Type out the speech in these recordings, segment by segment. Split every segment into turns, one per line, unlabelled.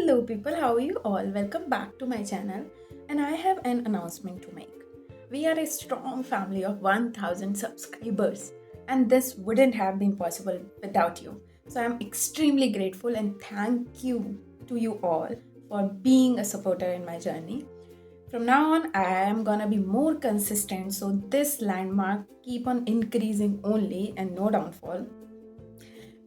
Hello people, how are you all? Welcome back to my channel, and I have an announcement to make. We are a strong family of 1000 subscribers, and this wouldn't have been possible without you. So I'm extremely grateful and thank you to you all for being a supporter in my journey. From now on, I am gonna be more consistent so this landmark keep on increasing only and no downfall.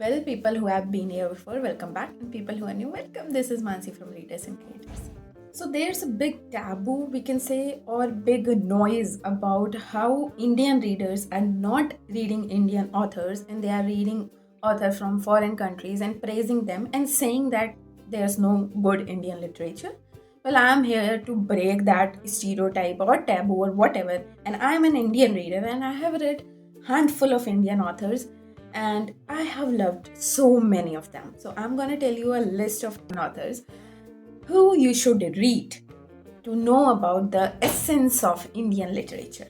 Well, people who have been here before, welcome back. And people who are new, welcome. This is Mansi from Readers and Creators. So there's a big taboo, we can say, or big noise about how Indian readers are not reading Indian authors and they are reading authors from foreign countries and praising them and saying that there's no good Indian literature. Well, I'm here to break that stereotype or taboo or whatever. And I'm an Indian reader and I have read handful of Indian authors and I have loved so many of them. So I'm going to tell you a list of authors who you should read to know about the essence of Indian literature.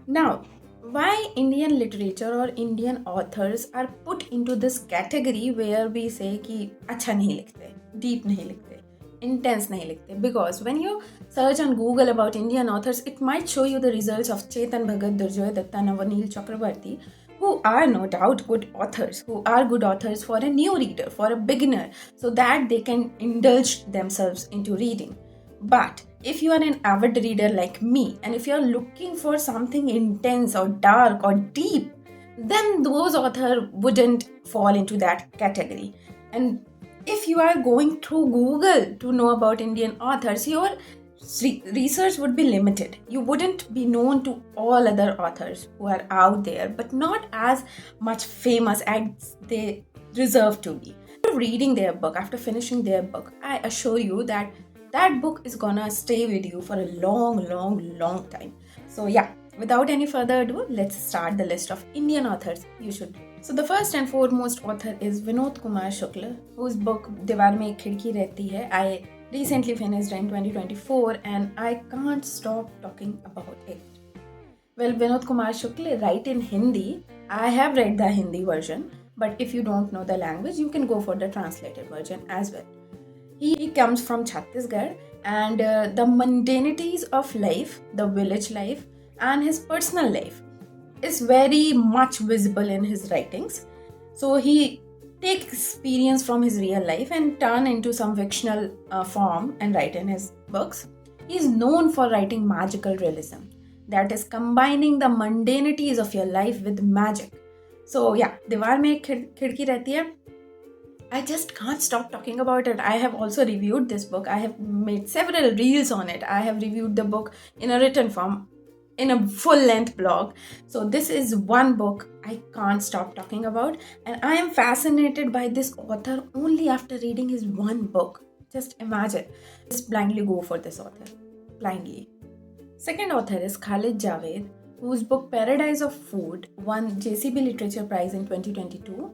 Now, why Indian literature or Indian authors are put into this category where we say कि अच्छा नहीं लिखते, deep नहीं लिखते, intense नहीं लिखते, because when you search on Google about Indian authors, it might show you the results of Chetan Bhagat, Durjoy Datta, Navaneel Chakrabarti, who are no doubt good authors, who are good authors for a new reader, for a beginner, so that they can indulge themselves into reading. But if you are an avid reader like me, and if you are looking for something intense or dark or deep, then those authors wouldn't fall into that category. And if you are going through Google to know about Indian authors, your research would be limited. You wouldn't be known to all other authors who are out there, but not as much famous as they deserve to be. After reading their book, after finishing their book, I assure you that that book is gonna stay with you for a long time. So yeah, without any further ado, let's start the list of Indian authors you should read. So the first and foremost author is Vinod Kumar Shukla, whose book दीवार में एक खिड़की रहती है I recently finished in 2024 and I can't stop talking about it. Well, Vinod Kumar Shukla write in Hindi. I have read the Hindi version, but if you don't know the language, you can go for the translated version as well. He comes from Chhattisgarh, and the mundanities of life, the village life, and his personal life is very much visible in his writings. So he take experience from his real life and turn into some fictional form and write in his books. He is known for writing magical realism, that is combining the mundanities of your life with magic. So yeah, दीवार में एक खिड़की रहती है. I just can't stop talking about it. I have also reviewed this book. I have made several reels on it. I have reviewed the book in a written form, in a full-length blog. So this is one book I can't stop talking about. And I am fascinated by this author only after reading his one book. Just imagine. Just blindly go for this author. Blindly. Second author is Khalid Javid, whose book Paradise of Food won JCB Literature Prize in 2022.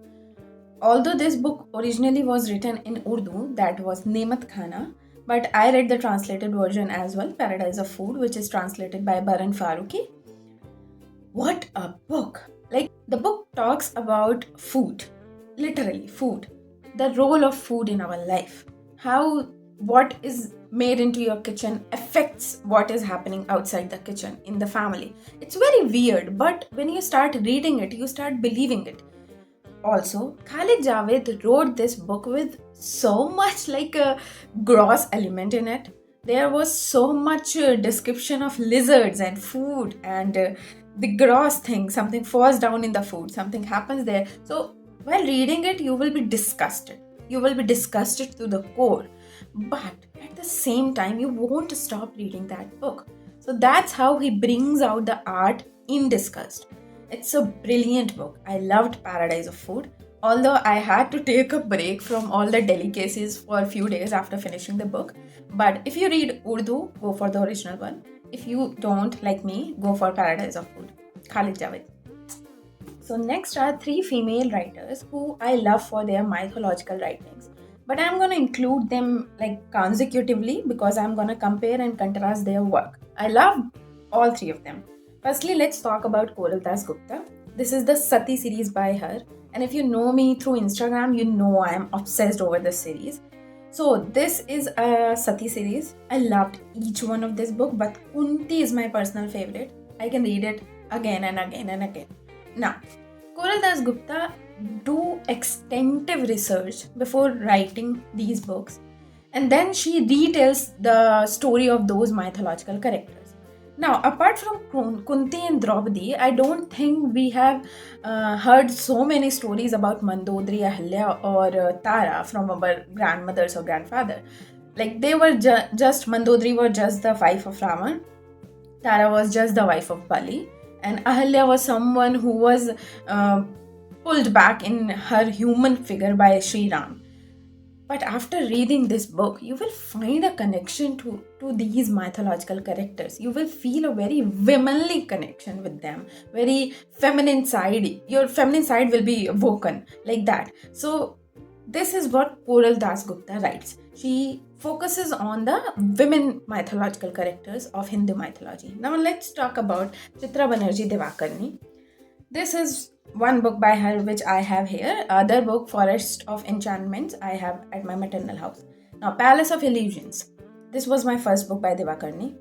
Although this book originally was written in Urdu, that was Nemat Khana, but I read the translated version as well, Paradise of Food, which is translated by Baran Farooqi. What a book! Like, the book talks about food, literally food, the role of food in our life, how what is made into your kitchen affects what is happening outside the kitchen in the family. It's very weird, but when you start reading it, you start believing it. Also, Khalid Javid wrote this book with so much like a gross element in it. There was so much description of lizards and food and the gross thing, something falls down in the food, something happens there. So while reading it, you will be disgusted. You will be disgusted to the core. But at the same time, you won't stop reading that book. So that's how he brings out the art in disgust. It's a brilliant book. I loved Paradise of Food. Although I had to take a break from all the delicacies for a few days after finishing the book. But if you read Urdu, go for the original one. If you don't, like me, go for Paradise of Food. Khalid Javid. So next are three female writers who I love for their mythological writings. But I'm going to include them like consecutively because I'm going to compare and contrast their work. I love all three of them. Firstly, let's talk about Koral Das Gupta. This is the Sati series by her. And if you know me through Instagram, you know I am obsessed over this series. So this is a Sati series. I loved each one of this book, but Kunti is my personal favorite. I can read it again and again and again. Now, Koral Das Gupta do extensive research before writing these books, and then she retells the story of those mythological characters. Now, apart from Kunti and Draupadi, I don't think we have heard so many stories about Mandodri, Ahalya, or Tara from our grandmothers or grandfather. Like they were just Mandodri was just the wife of Raman, Tara was just the wife of Bali, and Ahalya was someone who was pulled back in her human figure by Sri Ram. But after reading this book, you will find a connection to these mythological characters. You will feel a very womanly connection with them, very feminine side. Your feminine side will be woken like that. So this is what Koral Das Gupta writes. She focuses on the women mythological characters of Hindu mythology. Now let's talk about Chitra Banerji Dakari. This is one book by her which I have here. Other book, Forest of Enchantments, I have at my maternal house. Now, Palace of Illusions. This was my first book by Divakarni.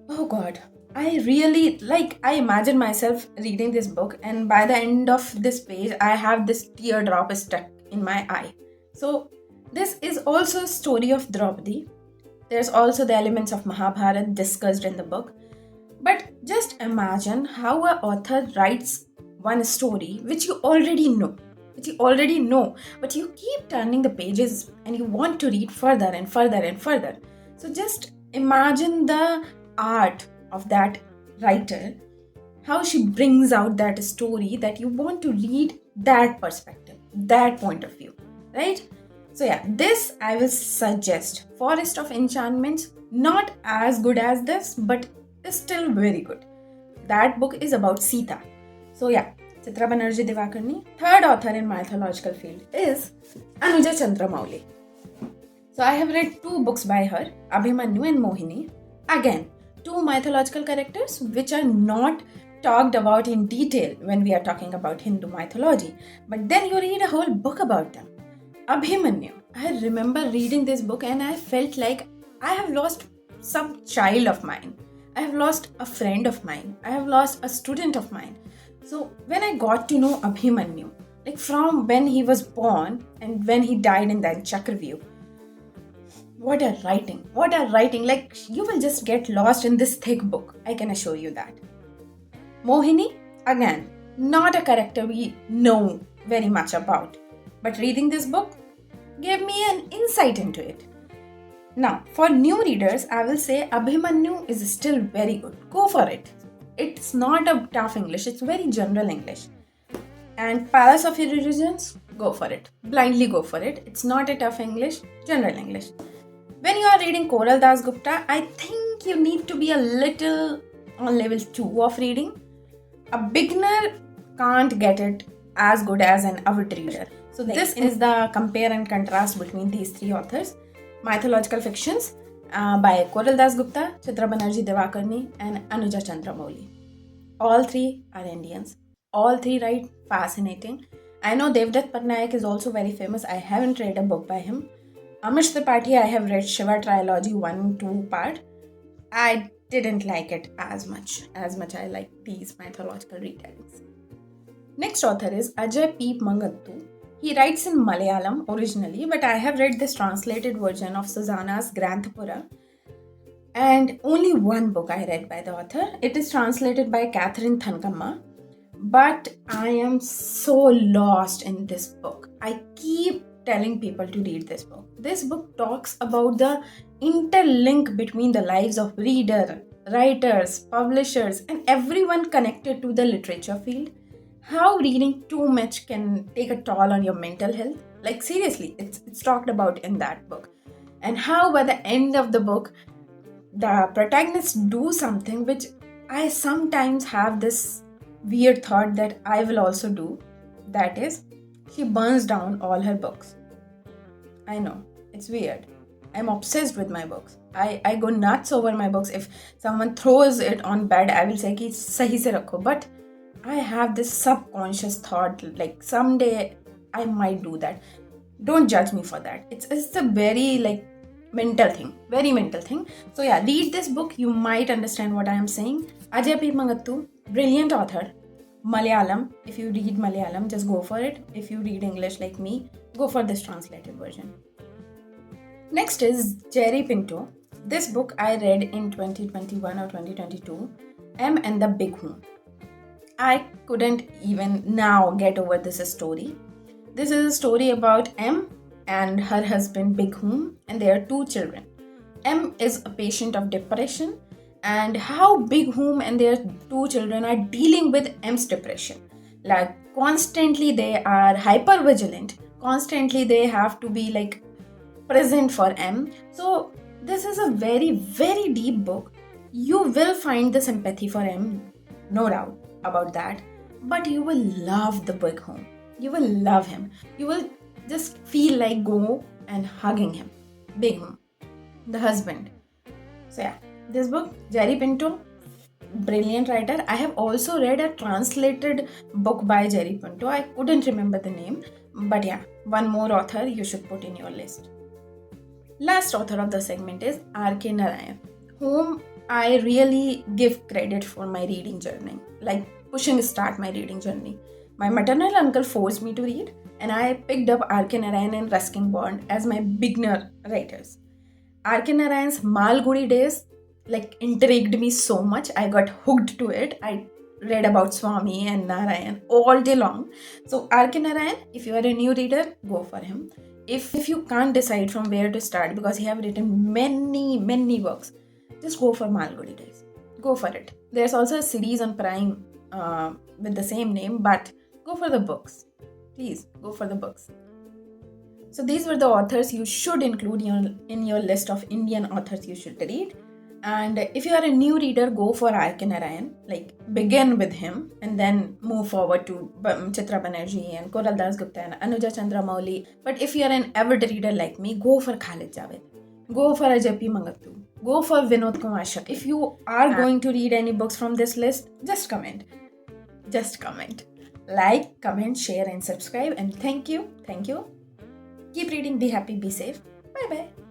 Oh God, I really I imagine myself reading this book, and by the end of this page, I have this teardrop stuck in my eye. So this is also a story of Draupadi. There's also the elements of Mahabharata discussed in the book. But just imagine how an author writes one story which you already know, but you keep turning the pages and you want to read further and further and further. So just imagine the art of that writer, how she brings out that story that you want to read that perspective, that point of view, right? So yeah, this I will suggest. Forest of Enchantments, not as good as this, but is still very good. That book is about Sita. So yeah, Chitra Banerji Dakari. Third author in mythological field is Anuja Chandra Mai. So I have read two books by her, Abhimanyu and Mohini. Again, two mythological characters which are not talked about in detail when we are talking about Hindu mythology. But then you read a whole book about them. Abhimanyu. I remember reading this book and I felt like I have lost some child of mine. I have lost a friend of mine. I have lost a student of mine. So when I got to know Abhimanyu, like from when he was born and when he died in that Chakravyuh, what a writing. Like you will just get lost in this thick book. I can assure you that. Mohini, again, not a character we know very much about. But reading this book gave me an insight into it. Now, for new readers, I will say Abhimanyu is still very good. Go for it. It's not a tough English, it's very general English. And Palace of Illusions, go for it. Blindly go for it. It's not a tough English, general English. When you are reading Koral Das Gupta, I think you need to be a little on level 2 of reading. A beginner can't get it as good as an avid reader. So this is the compare and contrast between these three authors. Mythological fictions by Koral Das Gupta, Chitra Banerji Dakari, and Anuja Chandra Mai. All three are Indians. All three write fascinating. I know Devdutt Patnaik is also very famous. I haven't read a book by him. Amish Tripathi, I have read Shiva Trilogy 1-2 part. I didn't like it as much I like these mythological retellings. Next author is Ajay P Mangat. He writes in Malayalam originally, but I have read this translated version of Susanna's Granthapura. And only one book I read by the author. It is translated by Catherine Thankamma. But I am so lost in this book. I keep telling people to read this book. This book talks about the interlink between the lives of reader, writers, publishers, and everyone connected to the literature field. How reading too much can take a toll on your mental health. Like seriously, it's talked about in that book. And how by the end of the book, the protagonists do something which I sometimes have this weird thought that I will also do. That is, she burns down all her books. I know, it's weird. I'm obsessed with my books. I go nuts over my books. If someone throws it on bed, I will say ki sahi se rakho. But I have this subconscious thought like someday I might do that. Don't judge me for that. It's a very like mental thing, very mental thing. So yeah, read this book. You might understand what I am saying. Ajay P Mangat, brilliant author. Malayalam. If you read Malayalam, just go for it. If you read English like me, go for this translated version. Next is Jerry Pinto. This book I read in 2021 or 2022. M and the Big Home. I couldn't even now get over this story. This is a story about M and her husband Big Home and their 2 children. M is a patient of depression, and how Big Home and their 2 children are dealing with M's depression. Like constantly they are hyper vigilant, constantly they have to be like present for M. So this is a very, very deep book. You will find the sympathy for M, no doubt about that, but you will love the Big Home. You will love him. You will just feel like go and hugging him. Big Home, the husband. So yeah, this book, Jerry Pinto, brilliant writer. I have also read a translated book by Jerry Pinto. I couldn't remember the name, but yeah, one more author you should put in your list. Last author of the segment is R.K. Narayan, whom I really give credit for my reading journey, like pushing start my reading journey. My maternal uncle forced me to read, and I picked up R.K. Narayan and Ruskin Bond as my beginner writers. R.K. Narayan's Malgudi days like intrigued me so much. I got hooked to it. I read about Swami and Narayan all day long. So R.K. Narayan, if you are a new reader, go for him. If you can't decide from where to start because he have written many works, just go for Malgudi days. Go for it. There's also a series on Prime with the same name, but go for the books. Please go for the books. So these were the authors you should include in your list of Indian authors you should read. And if you are a new reader, go for R.K. Narayan. Like begin with him and then move forward to Chitra Banerji and Koral Das Gupta and Anuja Chandra Mai. But if you are an avid reader like me, go for Khalid Javid. Go for Ajay P Mangat. Go for Vinod Kumar. If you are going to read any books from this list, just comment. Just comment. Like, comment, share and subscribe. And thank you. Keep reading, be happy, be safe. Bye bye.